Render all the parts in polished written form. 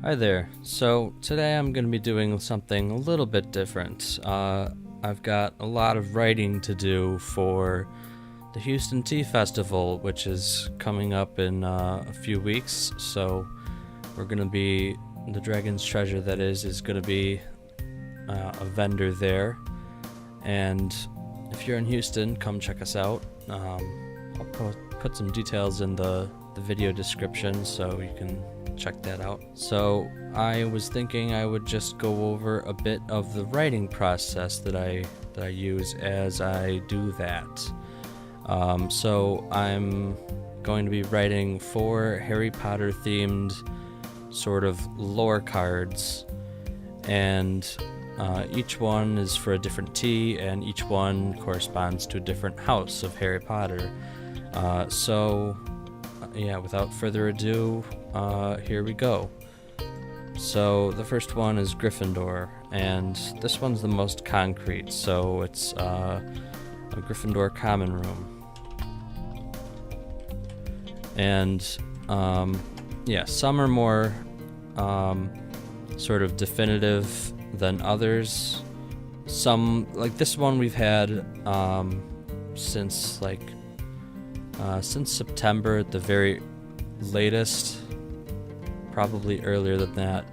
Hi there. So today I'm going to be doing something a little bit different. I've got a lot of writing to do for the Houston Tea Festival, which is coming up in a few weeks. So we're going to be, the Dragon's Treasure that is going to be a vendor there. And if you're in Houston, come check us out. I'll put some details in the video description so you can check that out. So I was thinking I would just go over a bit of the writing process that I use as I do that. So I'm going to be writing 4 Harry Potter themed sort of lore cards, and each one is for a different tea, and each one corresponds to a different house of Harry Potter. Yeah, without further ado, here we go. So the first one is Gryffindor, and this one's the most concrete, so it's a Gryffindor common room. And yeah, some are more sort of definitive than others. Some, like this one, we've had since September at the very latest, probably earlier than that.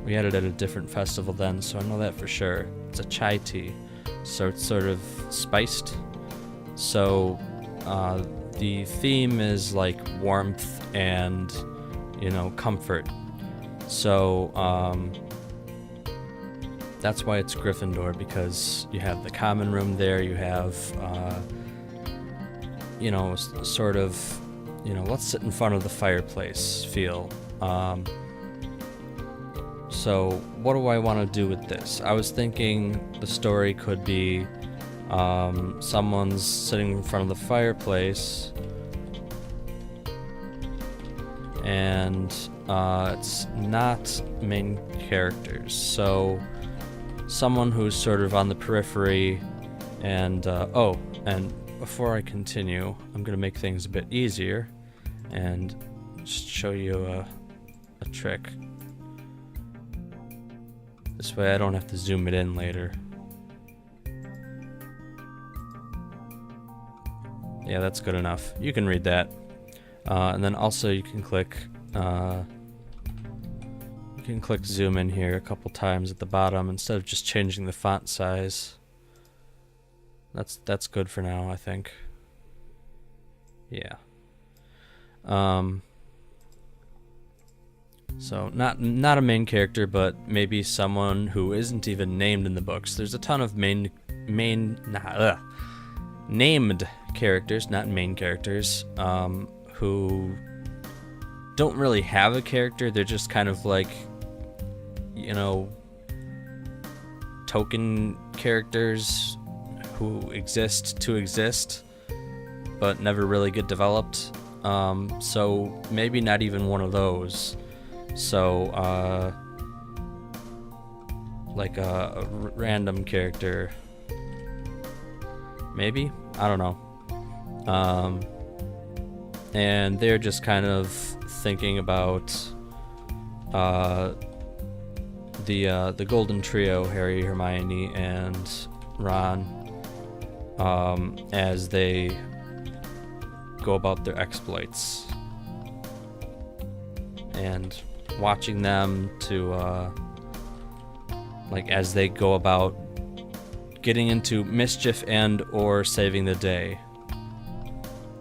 We had it at a different festival then, so I know that for sure. It's a chai tea, so it's sort of spiced. So the theme is like warmth and, comfort. So that's why it's Gryffindor, because you have the common room there, you have sort of, let's sit in front of the fireplace feel. So what do I want to do with this? I was thinking the story could be someone's sitting in front of the fireplace, and it's not main characters. So someone who's sort of on the periphery, and and before I continue, I'm going to make things a bit easier and just show you a trick. This way I don't have to zoom it in later. Yeah, that's good enough. You can read that. And then also you can click zoom in here a couple times at the bottom instead of just changing the font size. That's good for now, I think. Yeah. So not a main character, but maybe someone who isn't even named in the books. There's a ton of named characters, not main characters, who don't really have a character. They're just kind of like, token characters who exist to exist, but never really get developed. So maybe not even one of those. So, like a random character, maybe? I don't know. And they're just kind of thinking about the Golden Trio, Harry, Hermione, and Ron, as they go about their exploits, and watching them to as they go about getting into mischief and or saving the day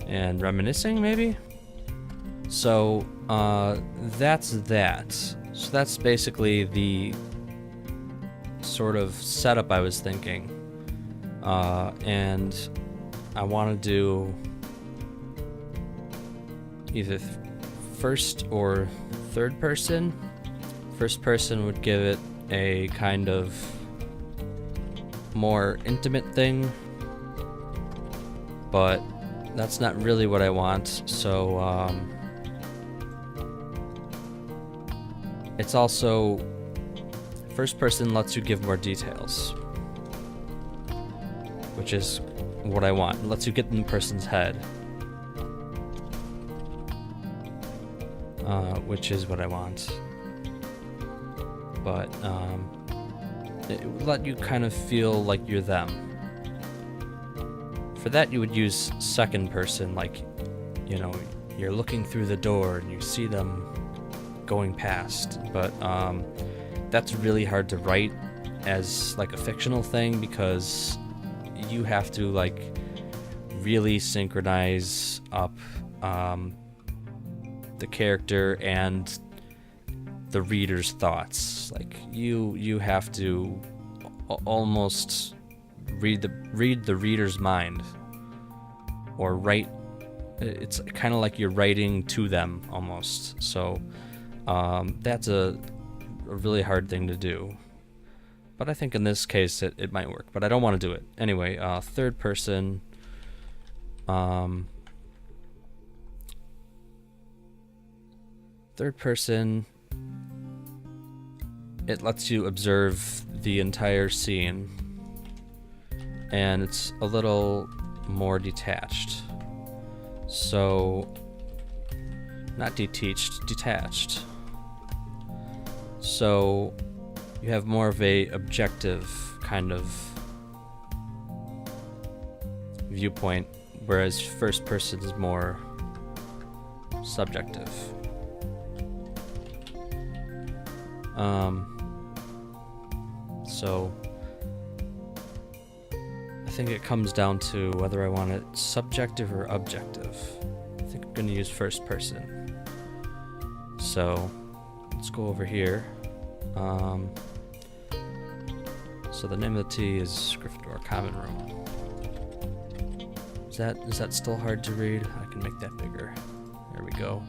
and reminiscing, maybe. So that's that. So that's basically the sort of setup I was thinking. And I want to do either first or third person. First person would give it a kind of more intimate thing, but that's not really what I want. So it's also, first person lets you give more details, which is what I want. It lets you get in the person's head. which is what I want. But it will let you kind of feel like you're them. For that, you would use second person, like, you know, you're looking through the door and you see them going past. But that's really hard to write as like a fictional thing, because you have to like really synchronize up the character and the reader's thoughts. Like you have to almost read the reader's mind, or write. It's kind of like you're writing to them almost. So that's a really hard thing to do. But I think in this case it might work. But I don't want to do it anyway. Third person. Third person, it lets you observe the entire scene, and it's a little more detached. So, not detached. So, you have more of a objective kind of viewpoint, whereas first person is more subjective. So I think it comes down to whether I want it subjective or objective. I think I'm going to use first person. So let's go over here. So the name of the tea is Gryffindor Common Room. Is that still hard to read? I can make that bigger. There we go.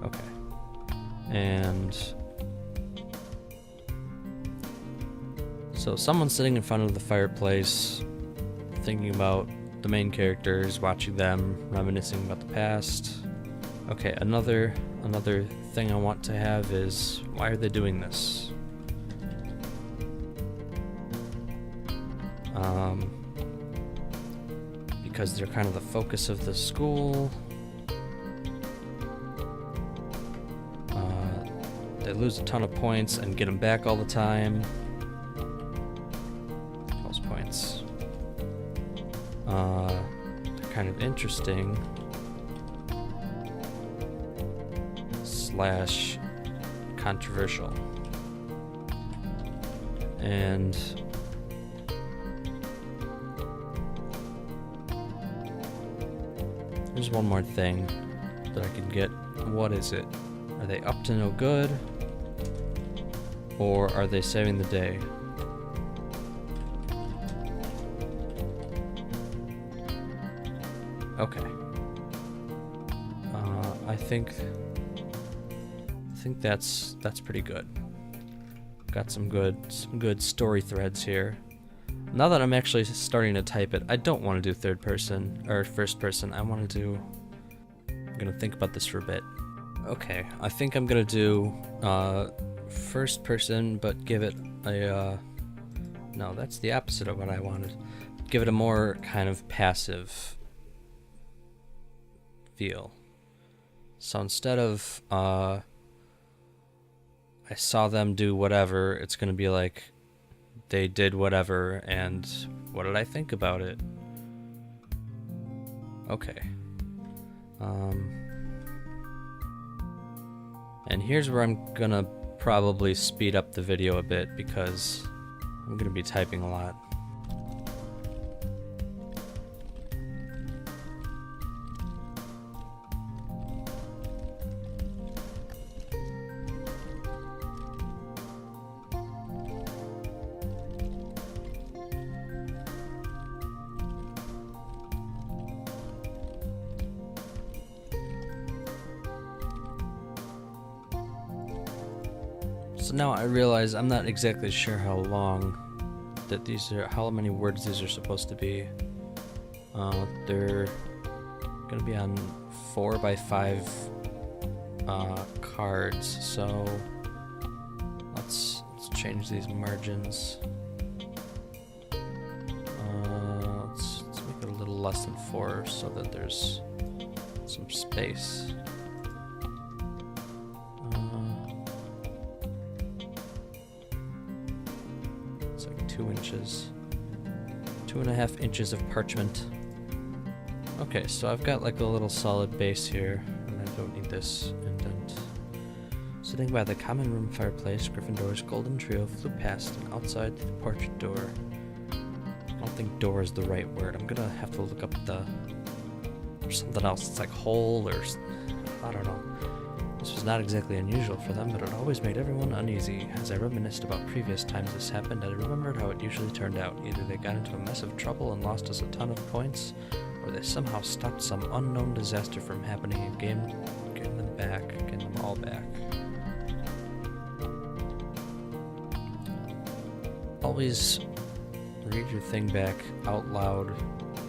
Okay. And so someone's sitting in front of the fireplace, thinking about the main characters, watching them, reminiscing about the past. Okay, another thing I want to have is, why are they doing this? Because they're kind of the focus of the school. They lose a ton of points and get them back all the time. Most points. They're kind of interesting. / controversial. And there's one more thing that I can get. What is it? Are they up to no good? Or are they saving the day? Okay. I think that's pretty good. Got some good story threads here. Now that I'm actually starting to type it, I don't want to do third person or first person. I'm gonna think about this for a bit. Okay, I think I'm gonna do first person, but give it a no, that's the opposite of what I wanted. Give it a more kind of passive feel. So instead of I saw them do whatever, it's gonna be like they did whatever, and what did I think about it? Okay. And here's where I'm gonna probably speed up the video a bit, because I'm gonna be typing a lot. So now I realize I'm not exactly sure how long that how many words these are supposed to be. They're gonna be on 4x5 cards, so let's change these margins. Let's make it a little less than 4 so that there's some space. It's like 2 inches. 2.5 inches of parchment. Okay, so I've got like a little solid base here, and I don't need this indent. Sitting by the common room fireplace, Gryffindor's golden trio flew past and outside the porch door. I don't think door is the right word. I'm gonna have to look up or something else. It's like hole or I don't know. This was not exactly unusual for them, but it always made everyone uneasy. As I reminisced about previous times this happened, I remembered how it usually turned out. Either they got into a mess of trouble and lost us a ton of points, or they somehow stopped some unknown disaster from happening and getting them all back. Always read your thing back out loud,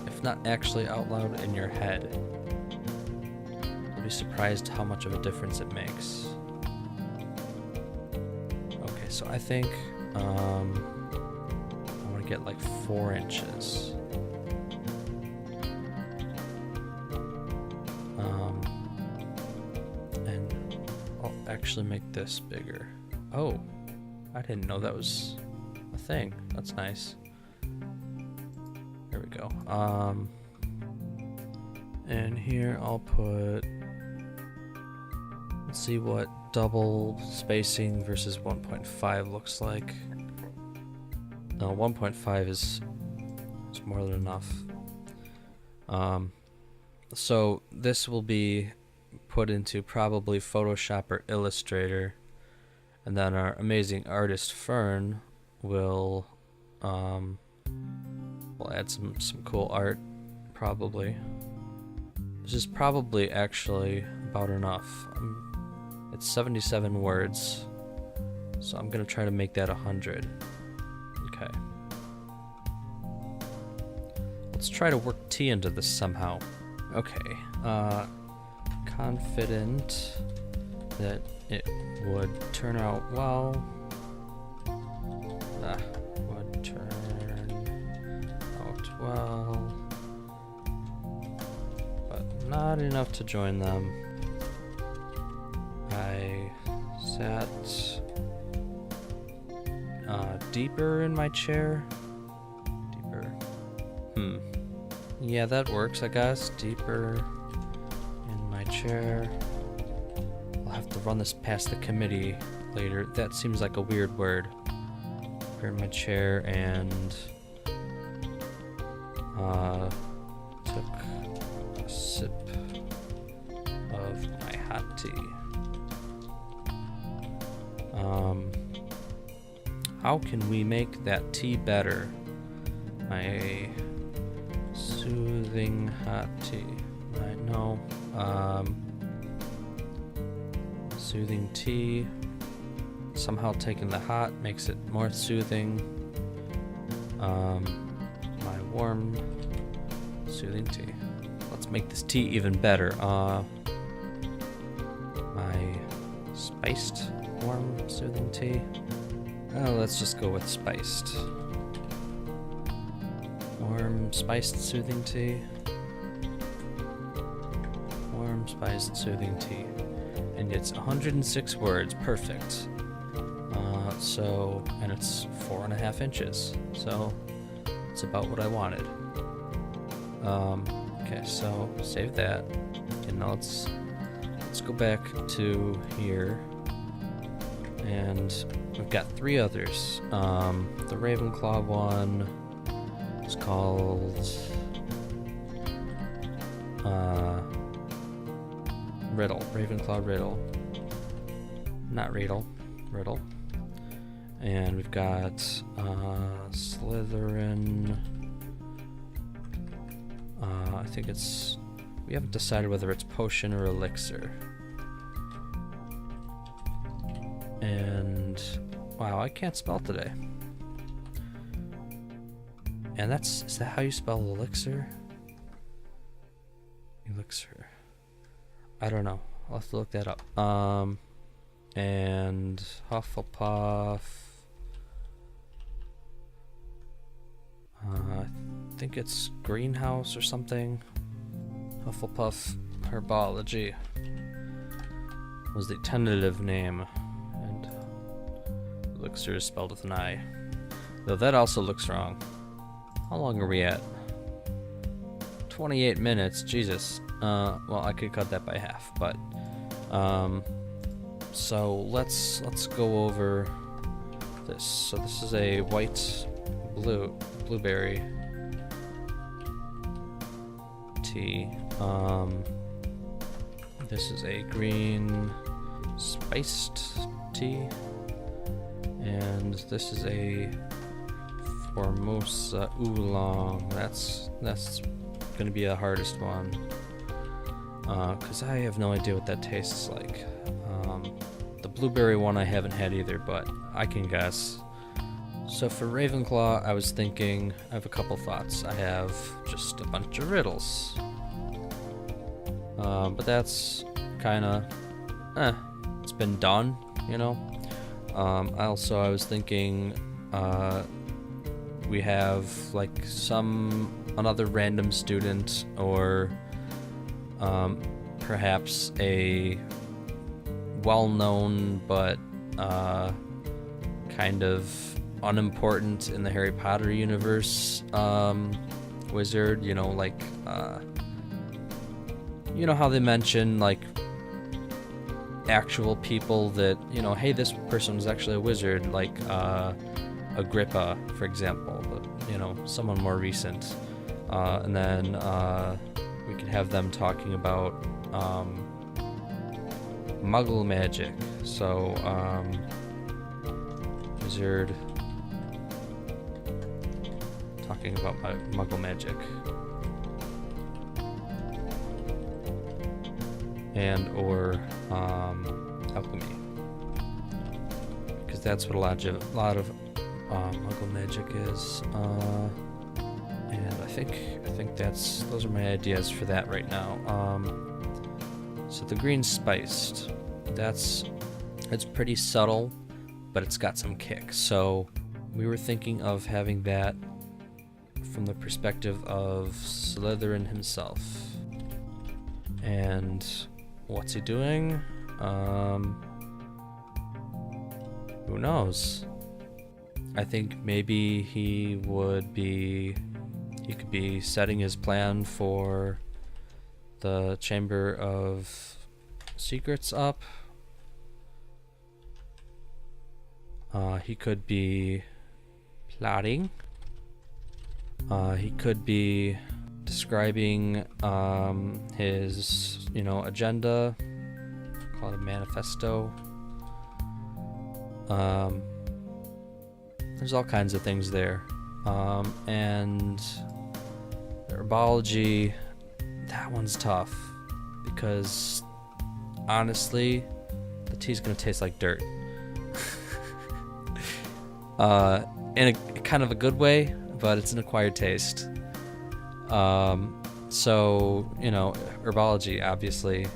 if not actually out loud in your head. You'll be surprised how much of a difference it makes. Okay, so I think I want to get like 4 inches. And I'll actually make this bigger. Oh, I didn't know that was a thing. That's nice. There we go. And here I'll put, let's see what double spacing versus 1.5 looks like. No, 1.5 is more than enough. So this will be put into probably Photoshop or Illustrator, and then our amazing artist Fern will we'll add some cool art, probably. This is probably actually about enough. It's 77 words, so I'm gonna try to make that 100. Okay. Let's try to work T into this somehow. Okay. Confident that it would turn out well. Would turn out well, but not enough to join them. I sat deeper in my chair. Deeper. Yeah, that works, I guess. Deeper in my chair. I'll have to run this past the committee later. That seems like a weird word. Deeper in my chair, and took a sip of my hot tea. How can we make that tea better? My soothing hot tea. I know. Soothing tea. Somehow taking the hot makes it more soothing. My warm soothing tea. Let's make this tea even better. My spiced warm soothing tea. Let's just go with spiced. Warm spiced soothing tea. Warm spiced soothing tea. And it's 106 words. Perfect. And it's 4.5 inches. So it's about what I wanted. Okay, so save that. And now let's go back to here. And we've got 3 others. The Ravenclaw one is called Riddle. Ravenclaw Riddle. Not Riddle. Riddle. And we've got Slytherin. I think it's... We haven't decided whether it's potion or elixir. And... Wow, I can't spell today. And is that how you spell elixir? Elixir. I don't know. I'll have to look that up. And Hufflepuff. think it's greenhouse or something. Hufflepuff Herbology was the tentative name, and elixir is spelled with an I. Though that also looks wrong. How long are we at? 28 minutes, Jesus. Well, I could cut that by half, but so let's go over this. So this is a white blueberry tea. This is a green spiced tea, and this is a Formosa oolong. That's gonna be the hardest one, because I have no idea what that tastes like. The blueberry one I haven't had either, but I can guess. So for Ravenclaw, I was thinking, I have a couple thoughts. I have just a bunch of riddles, but that's kinda, it's been done, you know. I was thinking, we have like another random student, or perhaps a well-known but kind of unimportant in the Harry Potter universe wizard, you know, like you know how they mention like actual people that, you know, hey, this person was actually a wizard, like Agrippa, for example, but, you know, someone more recent. And then we could have them talking about Muggle magic. So, wizard talking about Muggle magic. And or alchemy, because that's what a lot of Muggle magic is. And I think those are my ideas for that right now. So the green spiced, it's pretty subtle, but it's got some kick. So we were thinking of having that from the perspective of Slytherin himself. And what's he doing? Who knows? I think maybe he could be setting his plan for the Chamber of Secrets up. He could be plotting. He could be describing his, you know, agenda. Call it a manifesto. There's all kinds of things there. And herbology, that one's tough, because honestly, the tea's gonna taste like dirt. In a kind of a good way, but it's an acquired taste. So, you know, herbology, obviously.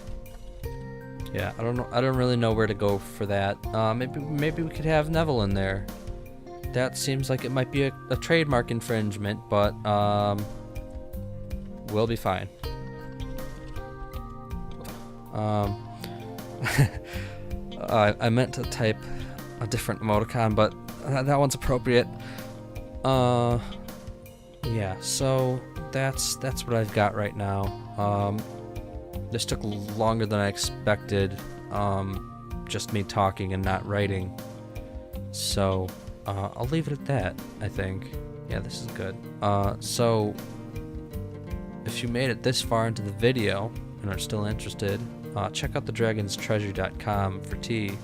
Yeah, I don't really know where to go for that. Maybe we could have Neville in there. That seems like it might be a trademark infringement, but we'll be fine. I meant to type a different emoticon, but that one's appropriate. Yeah, so that's what I've got right now. This took longer than I expected, just me talking and not writing. So I'll leave it at that, I think. Yeah, this is good. So if you made it this far into the video and are still interested, check out thedragonstreasure.com for tea.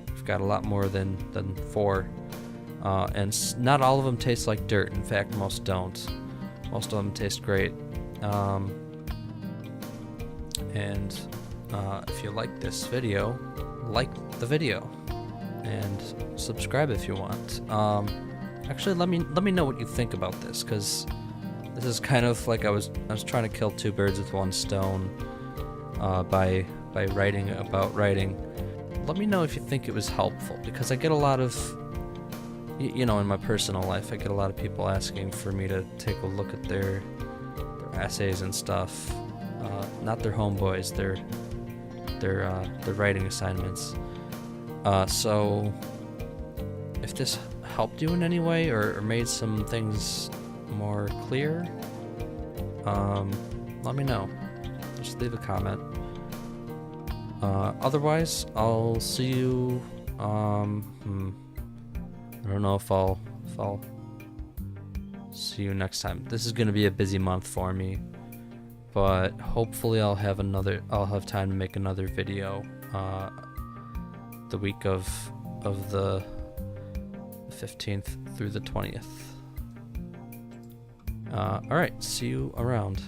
We've got a lot more than 4. And not all of them taste like dirt. In fact, most don't. Most of them taste great. And if you like this video, like the video and subscribe if you want. Actually, let me know what you think about this, because this is kind of like I was trying to kill 2 birds with 1 stone by writing about writing. Let me know if you think it was helpful, because I get a lot of you know, in my personal life, I get a lot of people asking for me to take a look at their essays and stuff. Not their homeboys, their writing assignments. So if this helped you in any way or made some things more clear, let me know. Just leave a comment. Otherwise, I'll see you. I don't know if I'll see you next time. This is gonna be a busy month for me, but hopefully I'll have time to make another video the week of the 15th through the 20th. Alright, see you around.